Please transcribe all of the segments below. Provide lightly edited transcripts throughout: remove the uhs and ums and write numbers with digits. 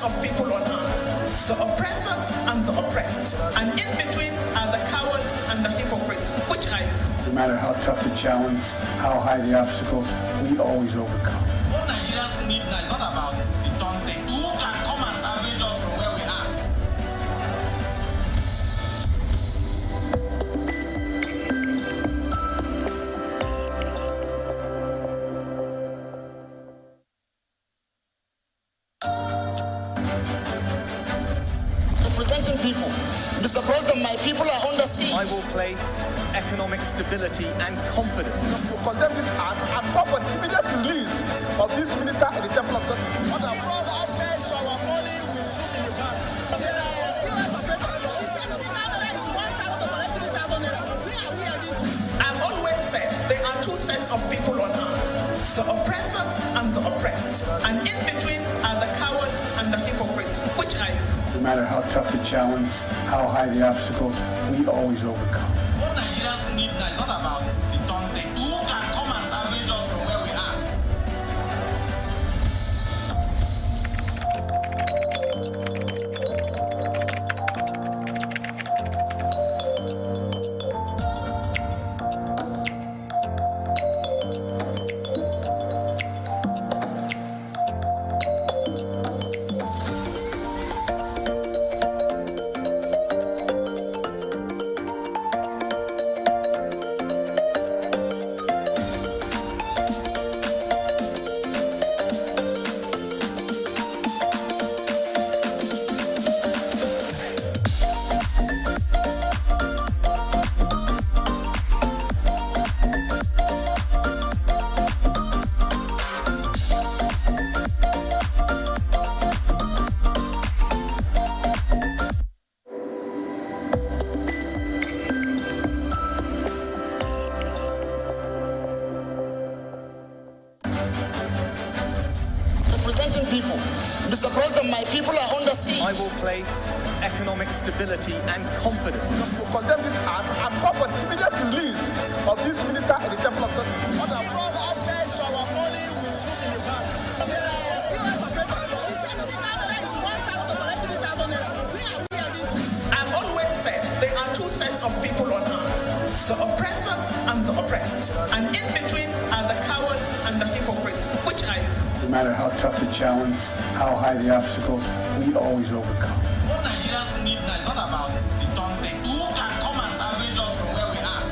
of people on earth, the oppressors and the oppressed. And in between are the cowards and the hypocrites. Which are you? No matter how tough the challenge, how high the obstacles, we always overcome. What Nigerians need now is not about the daunting. Who can come and salvage us from where we are? Representing people. Mr. President, my people are under siege. I will place economic stability and confidence. To condemn this act and call for the immediate release of this minister in the Temple of God. What our brother access to our money will put in the bank. I've always said there are two sets of people on earth, the oppressors and the oppressed. And in between are the cowards and the hypocrites. Which are you? No matter how tough the challenge, how high the obstacles, we always overcome. What Nigerians need now is not about the daunting. Who can come and salvage us from where we are? People. Mr. President, my people are under siege. I will place economic stability and confidence. To condemn this act and call for the immediate release of this minister in the Temple of God. What our brother access to our money will put in the bank. I've always said there are two sets of people on earth, the oppressors and the oppressed. And in between are the cowards and the hypocrites. Which are you? No matter how tough the challenge, how high the obstacles, we always overcome. What Nigerians need now is not about the daunting. Who can come and salvage us from where we are?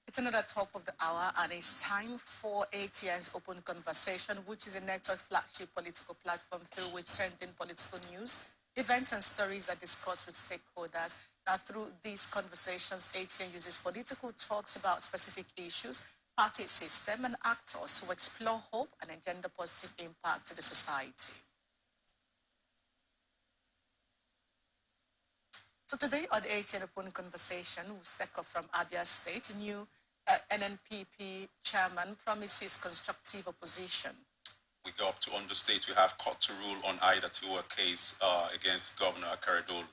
It's another top of the hour, and it's time for ATN's Open Conversation, which is a network flagship political platform through which trending political news, events, and stories are discussed with stakeholders. Now, through these conversations, ATN uses political talks about specific issues, party system, and actors to explore hope and engender positive impact to the society. So today on the ATN Open Conversation, we'll take off from Abia State. New NNPP chairman promises constructive opposition. We go up to Ondo State. We have court to rule on Ida Tiwa case against Governor Akaredolu.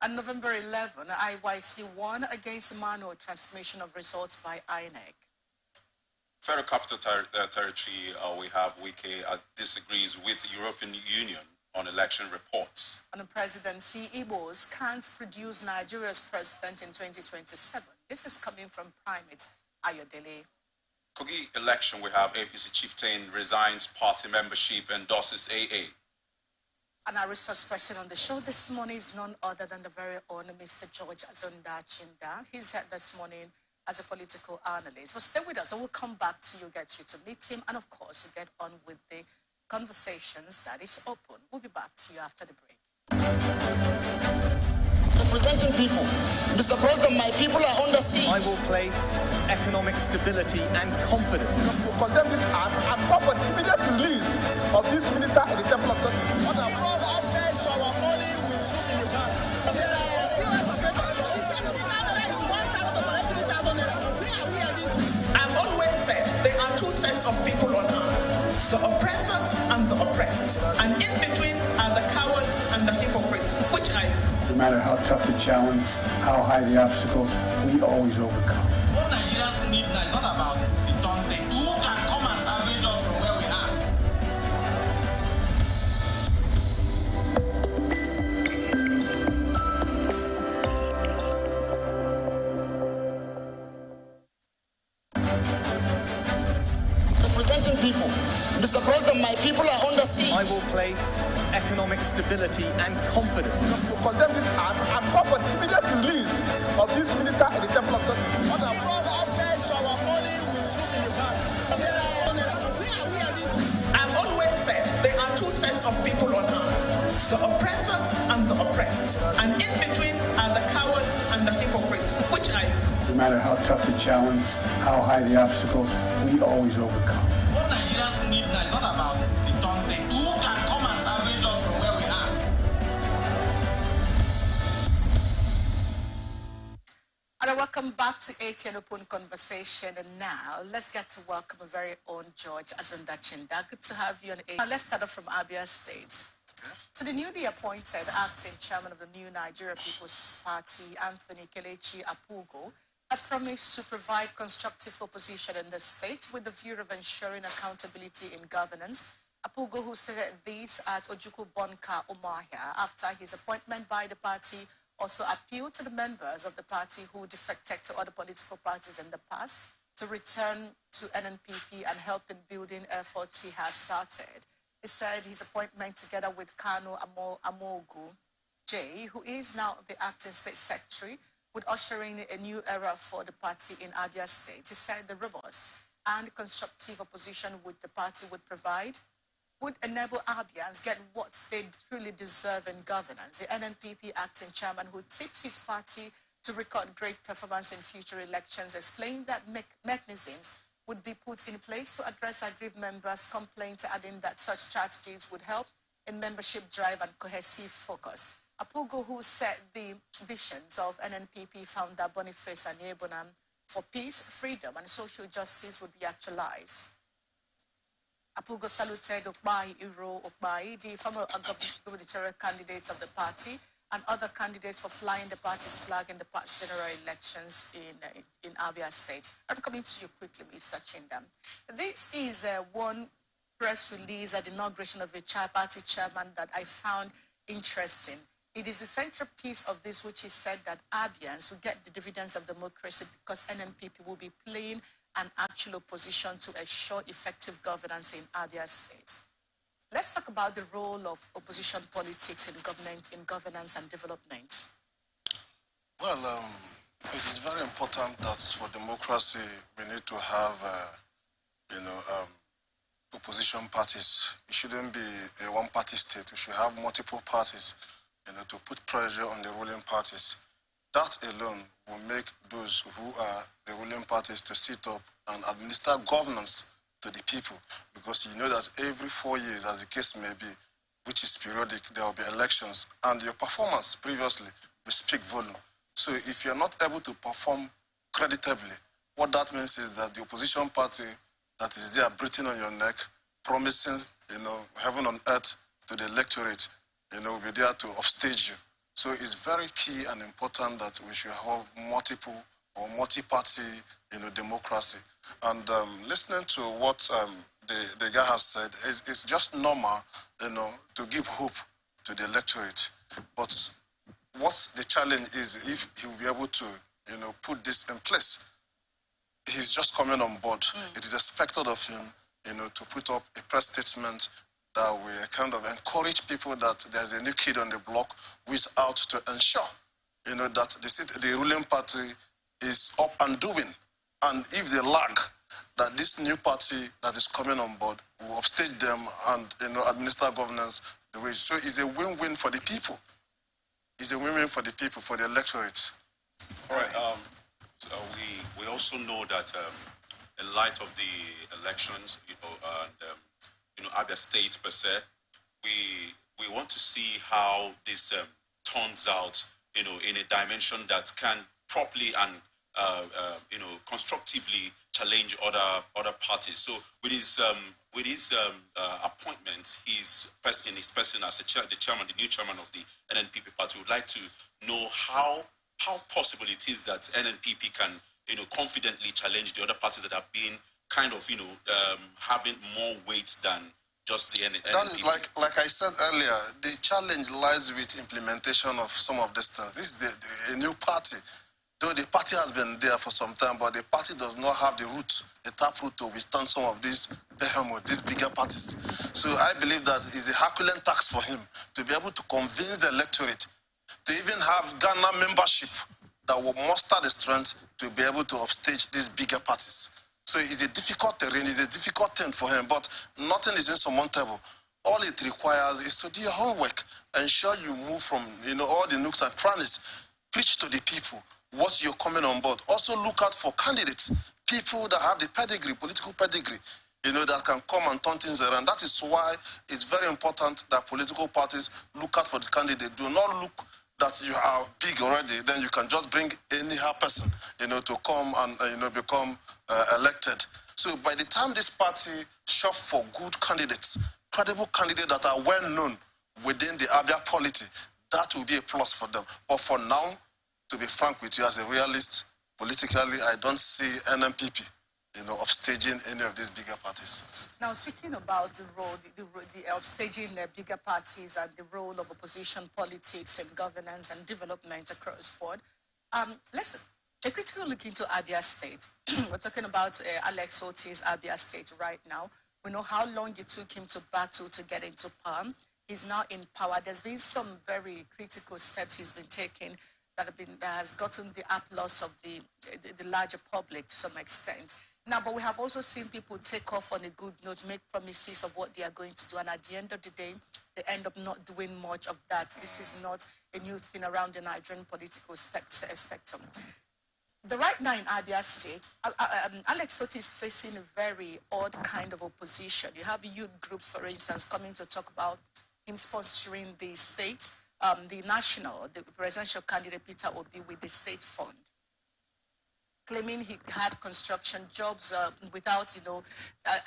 On November 11, IYC won against manual transmission of results by INEC. Federal Capital Territory, we have Wike disagrees with the European Union on election reports. On the presidency, Igbos can't produce Nigeria's president in 2027. This is coming from Primate Ayodele. Kogi election, we have APC chieftain resigns party membership, endorses AA. And our resource person on the show this morning is none other than the very own Mr. George Azonda Chinda. He's here this morning as a political analyst. But stay with us, and we'll come back to you, get you to meet him, and of course, get on with the conversations that is open. We'll be back to you after the break. Representing people. Mr. President, my people are under siege. I will place economic stability and confidence. To condemn this act and call for the immediate release of this minister in the Temple of God. What our brother access to our money will put in the bank. I've always said there are two sets of people on earth, the oppressors and the oppressed. And in between are the cowards and the hypocrites. Which are you? No matter how tough the challenge, how high the obstacles, we always overcome. What Nigerians need now is not about the daunting. Who can come people. Mr. President, my people are under siege. I will place economic stability and confidence. To condemn this act and call for the immediate release of this minister at the Temple of Justice. I've always said there are two sets of people on earth, the oppressors and the oppressed. And in between are the cowards and the hypocrites, which I... No matter how tough the challenge, how high the obstacles, we always overcome. What Nigerians need now is not about the Tonte. Who can come and salvage us from where we are? And welcome back to ATN Open Conversation. And now, let's get to welcome our very own George Azundachinda. Good to have you on ATN. Now, let's start off from Abia State. Okay. So the newly appointed acting chairman of the New Nigeria People's Party, Anthony Kelechi Apugo, has promised to provide constructive opposition in the state with the view of ensuring accountability in governance. Apugo, who said this at Ojukwu Bonka, Umuahia, after his appointment by the party, also appealed to the members of the party who defected to other political parties in the past to return to NNPP and help in building efforts he has started. He said his appointment together with Kanu Amogu J, who is now the acting state secretary, would usher in a new era for the party in Abia State. He said the robust and constructive opposition which the party would provide would enable Abians get what they truly deserve in governance. The NNPP acting chairman, who tips his party to record great performance in future elections, explained that mechanisms would be put in place to address aggrieved members' complaints, adding that such strategies would help in membership drive and cohesive focus. Apugo, who set the visions of NNPP founder Boniface Anyebonam for peace, freedom, and social justice would be actualized. Apugo saluted Okbai Iro Okbai, the former gubernatorial candidate of the party, and other candidates for flying the party's flag in the past general elections in Abia State. I'm coming to you quickly, Mr. Chindam. This is one press release at the inauguration of a party chairman that I found interesting. It is the central piece of this, which is said that Abians will get the dividends of democracy because NNPP will be playing an actual opposition to ensure effective governance in Abia State. Let's talk about the role of opposition politics in governance and development. Well, it is very important that for democracy we need to have, opposition parties. It shouldn't be a one-party state. We should have multiple parties, to put pressure on the ruling parties. That alone will make those who are the ruling parties to sit up and administer governance to the people, because you know that every 4 years, as the case may be, which is periodic, there will be elections, and your performance previously will speak volume. So if you're not able to perform creditably, what that means is that the opposition party that is there breathing on your neck, promising, heaven on earth to the electorate, will be there to upstage you. So it's very key and important that we should have multiple or multi-party, democracy. And listening to what the guy has said, it's just normal, to give hope to the electorate. But what the challenge is, if he will be able to, put this in place. He's just coming on board. It is expected of him, to put up a press statement that will kind of encourage people that there's a new kid on the block who is out to ensure, that the ruling party is up and doing. And if they lag, that this new party that is coming on board will upstage them and, administer governance the way. So it's a win-win for the people. It's a win-win for the people, for the electorate. All right. We also know that in light of the elections, and Abia State per se, we want to see how this turns out, in a dimension that can properly and constructively challenge other parties. So with his appointment, his person as the chairman, the new chairman of the NNPP party, would like to know how possible it is that NNPP can confidently challenge the other parties that have been kind of having more weight than just the NNPP. That is like I said earlier, the challenge lies with implementation of some of this stuff. This is a new party. Though the party has been there for some time, but the party does not have the root, the taproot to withstand some of these behemoths, these bigger parties. So I believe that it's a Herculean task for him to be able to convince the electorate to even have Ghana membership that will muster the strength to be able to upstage these bigger parties. So it's a difficult terrain, it's a difficult thing for him, but nothing is insurmountable. All it requires is to do your homework, ensure you move from all the nooks and crannies, preach to the people what you're coming on board. Also look out for candidates, people that have the pedigree, political pedigree, that can come and turn things around. That is why it's very important that political parties look out for the candidate. Do not look that you are big already, then you can just bring anyhow person, to come and, become elected. So by the time this party shop for good candidates, credible candidates that are well known within the Abia polity, that will be a plus for them. But for now, to be frank with you, as a realist, politically, I don't see NMPP, upstaging any of these bigger parties. Now, speaking about the role, the upstaging bigger parties and the role of opposition politics and governance and development across the board, let's a critical look into Abia State. We're talking about Alex Oti's Abia State right now. We know how long it took him to battle to get into power. He's now in power. There's been some very critical steps he's been taking that has gotten the applause of the larger public to some extent. Now, but we have also seen people take off on a good note, make promises of what they are going to do, and at the end of the day, they end up not doing much of that. This is not a new thing around the Nigerian political spectrum. Right now in Abia State, Alex Otti is facing a very odd kind of opposition. You have youth groups, for instance, coming to talk about him sponsoring the state, the presidential candidate Peter Obi with the state fund, claiming he had construction jobs without,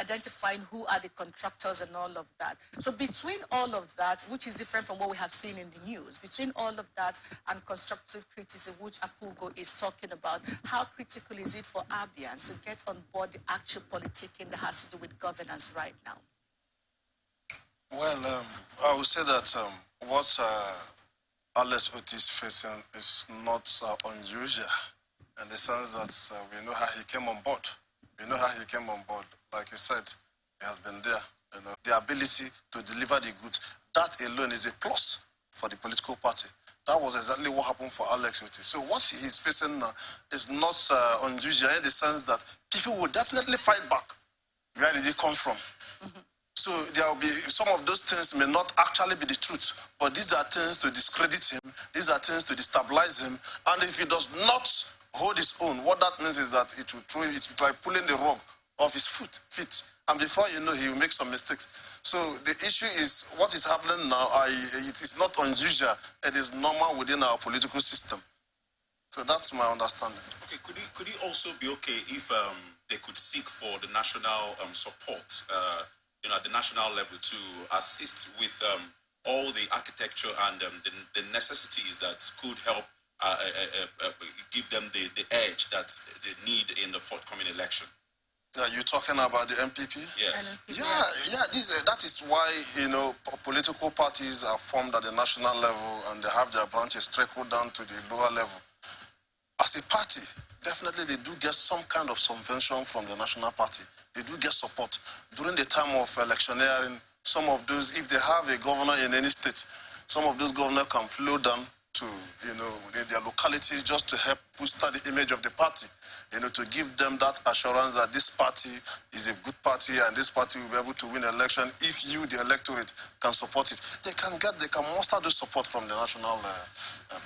identifying who are the contractors and all of that. So between all of that, which is different from what we have seen in the news, between all of that and constructive criticism, which Apugo is talking about, how critical is it for Abians to get on board the actual politicking that has to do with governance right now? Well, I would say that what Alex Otti is facing is not unusual, in the sense that we know how he came on board. We know how he came on board. Like you said, he has been there. The ability to deliver the goods, that alone is a plus for the political party. That was exactly what happened for Alex Otti. So what he is facing now is not unusual, in the sense that people will definitely fight back. Where did he come from? Mm-hmm. So there will be some of those things may not actually be the truth, but these are things to discredit him. These are things to destabilize him. And if he does not hold his own, what that means is that it will like pulling the rug off his feet. And before you know, he will make some mistakes. So the issue is what is happening now. It is not unusual. It is normal within our political system. So that's my understanding. Okay, could it also be okay if they could seek for the national support, at the national level, to assist with all the architecture and the necessities that could help give them the edge that they need in the forthcoming election? You're talking about the MPP? Yes. That is why, political parties are formed at the national level and they have their branches trickle down to the lower level. As a party, definitely they do get some kind of subvention from the national party. They do get support. During the time of electioneering, some of those, if they have a governor in any state, some of those governors can flow down to, their locality just to help boost the image of the party, to give them that assurance that this party is a good party and this party will be able to win election if you, the electorate, can support it. They can muster the support from the national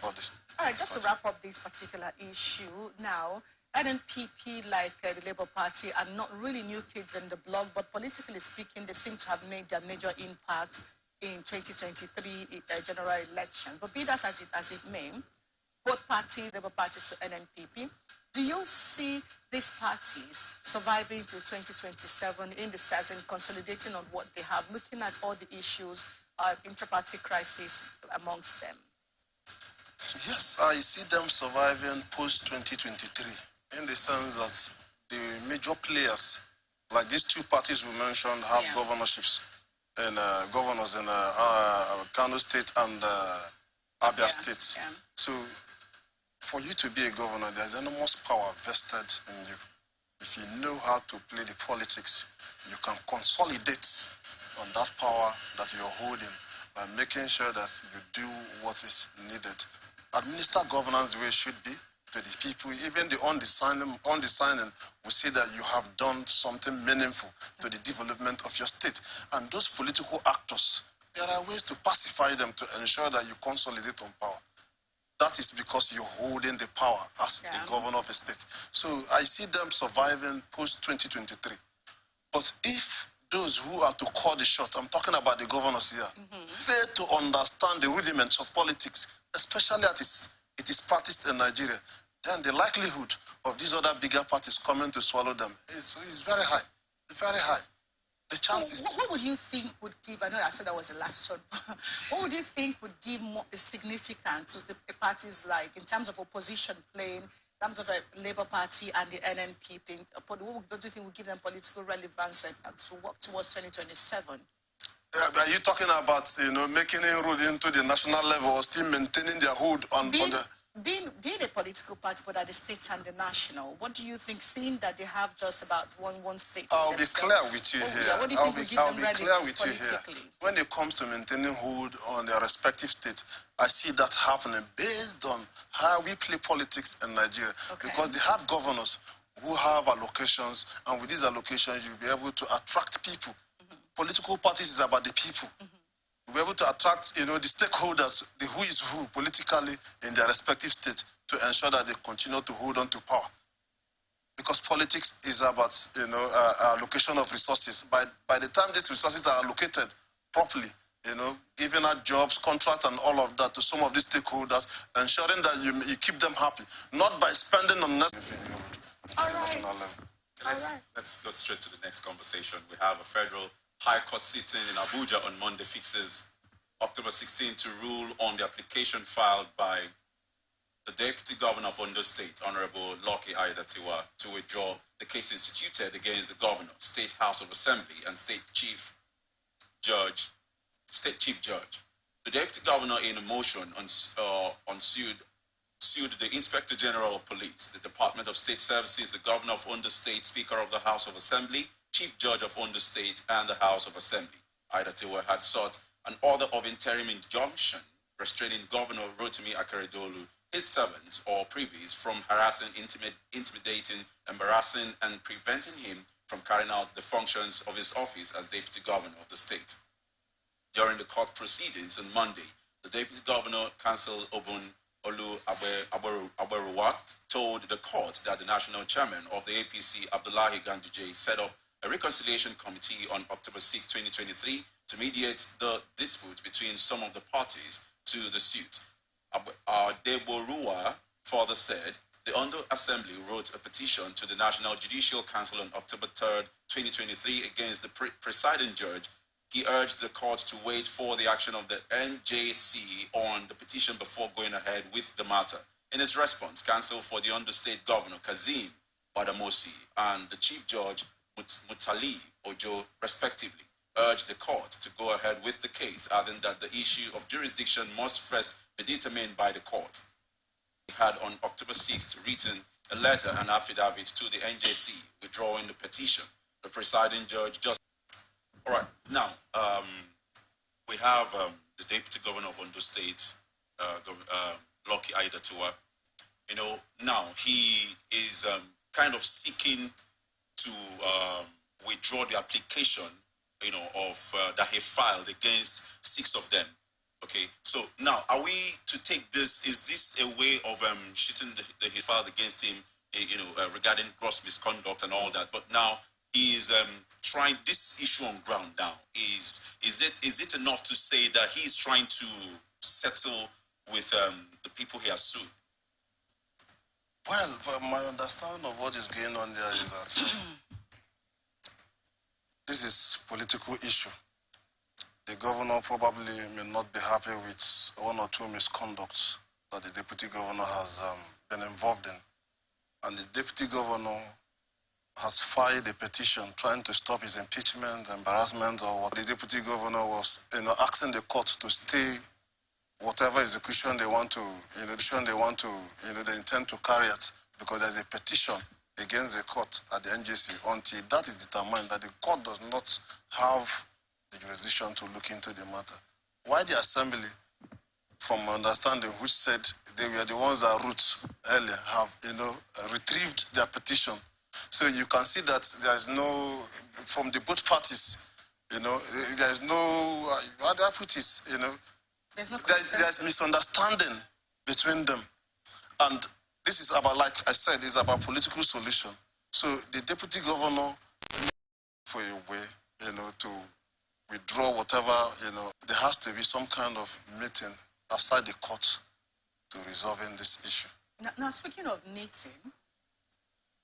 body. All right, just to wrap up this particular issue now, NNPP, like the Labour Party, are not really new kids in the block, but politically speaking, they seem to have made their major impact in 2023 general election. But be that as it may, both parties, Labour Party to NNPP, do you see these parties surviving till 2027 in the sense and consolidating on what they have, looking at all the issues, intra-party crisis amongst them? Yes, I see them surviving post-2023 in the sense that the major players, like these two parties we mentioned, have governorships and governors in Kano State and Abia State. Yeah. So For you to be a governor, there's enormous power vested in you. If you know how to play the politics, you can consolidate on that power that you're holding by making sure that you do what is needed. Administer governance the way it should be to the people. Even the undiscerning will see that you have done something meaningful to the development of your state. And those political actors, there are ways to pacify them to ensure that you consolidate on power. That is because you're holding the power as a governor of a state. So I see them surviving post-2023. But if those who are to call the shot, I'm talking about the governors here, fail to understand the rudiments of politics, especially as it is practiced in Nigeria, then the likelihood of these other bigger parties coming to swallow them is very high. Very high. The chances. So what would you think would give, I know I said that was the last one, what would you think would give more significance to the parties like, in terms of opposition playing, in terms of a Labour Party and the NNP, what do you think would give them political relevance and to work towards 2027? Are you talking about, making inroad into the national level or still maintaining their hold on the... Being a political party, but at the state and the national, what do you think, seeing that they have just about one state? I'll be clear with you here. What do you think would give them relevance politically? When it comes to maintaining hold on their respective states, I see that happening based on how we play politics in Nigeria. Okay. Because they have governors who have allocations, and with these allocations, you'll be able to attract people. Political parties is about the people. We're able to attract, the stakeholders, the who is who politically in their respective state to ensure that they continue to hold on to power. Because politics is about, allocation of resources. By the time these resources are allocated properly, giving out jobs, contracts, and all of that to some of these stakeholders, ensuring that you keep them happy, not by spending on national level. Let's go straight to the next conversation. We have a federal High Court sitting in Abuja on Monday fixes October 16 to rule on the application filed by the Deputy Governor of Ondo State, Honorable Lucky Aiyedatiwa, to withdraw the case instituted against the Governor, State House of Assembly, and State Chief Judge. The Deputy Governor, in a motion sued the Inspector General of Police, the Department of State Services, the Governor of Ondo State, Speaker of the House of Assembly, Chief Judge of Ondo State, and the House of Assembly. Aiyedatiwa had sought an order of interim injunction restraining Governor Rotimi Akeredolu, his servants or privies from harassing, intimidating, embarrassing, and preventing him from carrying out the functions of his office as Deputy Governor of the state. During the court proceedings on Monday, the Deputy Governor, Council Obun Olu Aberuwa, told the court that the national chairman of the APC, Abdullahi Ganduje, set up a reconciliation committee on October 6, 2023 to mediate the dispute between some of the parties to the suit. Deboruwa further said the Ondo Assembly wrote a petition to the National Judicial Council on October 3, 2023 against the presiding judge. He urged the court to wait for the action of the NJC on the petition before going ahead with the matter. In his response, counsel for the Ondo State Governor, Kazim Badamosi, and the Chief Judge, Mutali Ojo, respectively, urged the court to go ahead with the case, adding that the issue of jurisdiction must first be determined by the court. He had on October 6th written a letter and affidavit to the NJC withdrawing the petition. The presiding judge just... All right, now, we have the Deputy Governor of Ondo State, Lucky Aiyedatiwa. Now he is kind of seeking to withdraw the application, of that he filed against 6 of them. Okay, so now are we to take this? Is this a way of shooting the he filed against him, regarding gross misconduct and all that? But now he is trying this issue on ground. Now is it enough to say that he is trying to settle with the people he has sued? Well, my understanding of what is going on there is that this is political issue. The governor probably may not be happy with 1 or 2 misconducts that the deputy governor has been involved in. And the deputy governor has filed a petition trying to stop his impeachment, embarrassment, or what the deputy governor was, asking the court to stay whatever execution they want to, they intend to carry it, because there's a petition against the court at the NJC. Until that is determined, that the court does not have the jurisdiction to look into the matter. Why the assembly, from my understanding, which said they were the ones that wrote earlier, have retrieved their petition. So you can see that there is no, from the both parties, there is no, how do I put it, there's misunderstanding between them. And this is about, like I said, it's about political solution. So the deputy governor, for a way, to withdraw whatever, there has to be some kind of meeting outside the court to resolving this issue. Now speaking of meeting,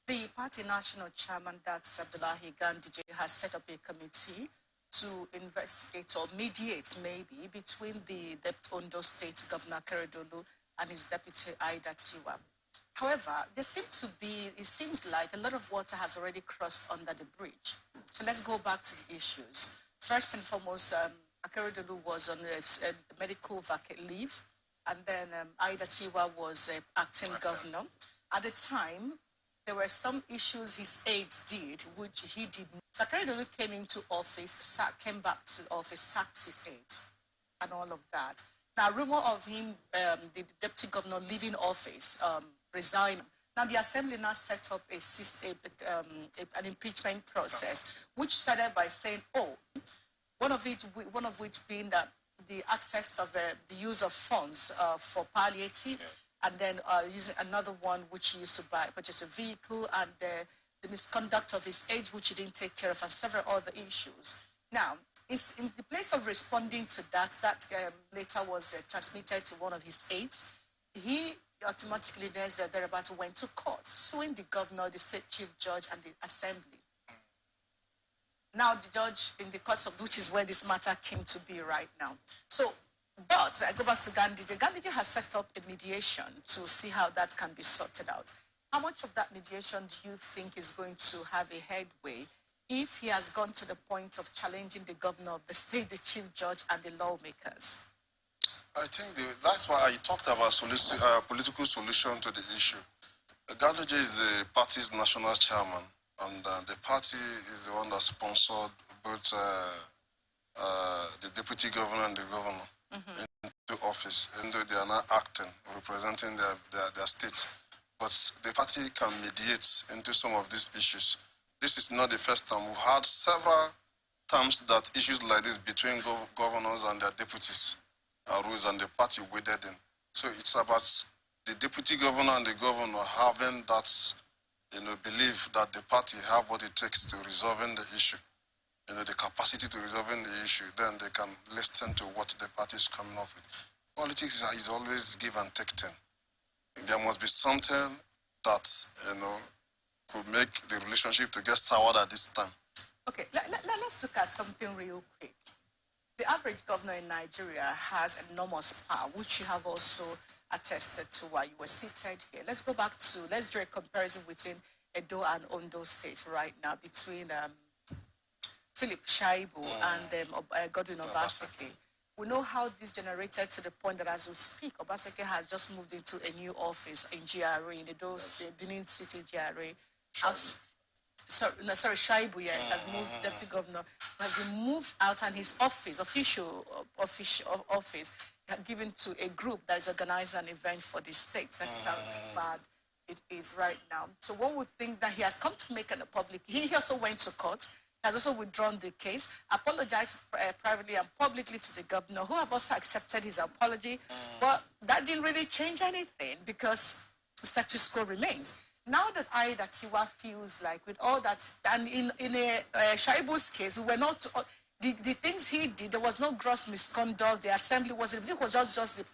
the party national chairman, that's Abdullahi Ganduje, has set up a committee to investigate or mediate maybe between the Ondo State Governor Keredolu and his deputy Aida Tiwa. However, it seems like a lot of water has already crossed under the bridge. So let's go back to the issues. First and foremost, Keredolu was on a medical vacate leave, and then Aida Tiwa was acting governor. At the time, there were some issues his aides did, which he did not. So Keredolu came into office, came back to office, sacked his aides, and all of that. Now, rumor of him, the deputy governor leaving office, resigning. Now, the assembly now set up an impeachment process, which started by saying, one of which being that the access of the use of funds for palliative, and then using another one which he used to purchase a vehicle, and the misconduct of his aides, which he didn't take care of, and several other issues. Now, in the place of responding to that, later was transmitted to one of his aides. He automatically thereabout went to court, suing the governor, the state chief judge, and the assembly. Now the judge, in the course of which is where this matter came to be right now. So, but I go back to Ganduje. Ganduje has set up a mediation to see how that can be sorted out. How much of that mediation do you think is going to have a headway if he has gone to the point of challenging the governor of the state, the chief judge, and the lawmakers? I think that's why I talked about political solution to the issue. Ganduje is the party's national chairman, and the party is the one that sponsored both the deputy governor and the governor into office, and they are now acting, representing their state. But the party can mediate into some of these issues. This is not the first time. We've had several times that issues like this between governors and their deputies arose, and the party waded in. So it's about the deputy governor and the governor having that, belief that the party have what it takes to resolving the issue, the capacity to resolving the issue. Then they can listen to what the party is coming up with. Politics is always give and take thing. There must be something that, could make the relationship to get soured at this time. Okay, let's look at something real quick. The average governor in Nigeria has enormous power, which you have also attested to while you were seated here. Let's go back to, let's draw a comparison between Edo and Ondo State right now, between Philip Shaibu and Godwin Obaseki. We know how this generated to the point that as we speak, Obaseki has just moved into a new office in GRA, in Edo State, Benin City GRA. Shaibu, yes, has moved, deputy governor, has been moved out, and his office, official office, given to a group that is organizing an event for the state. That is how bad it is right now. So one would think that he has come to make an public, he also went to court, has also withdrawn the case, apologized privately and publicly to the governor, who have also accepted his apology. But that didn't really change anything because status quo remains. Now that Aida Tiwa feels like with all that, and in Shaibu's case, we were not, the things he did, there was no gross misconduct, the assembly wasn't, it was just the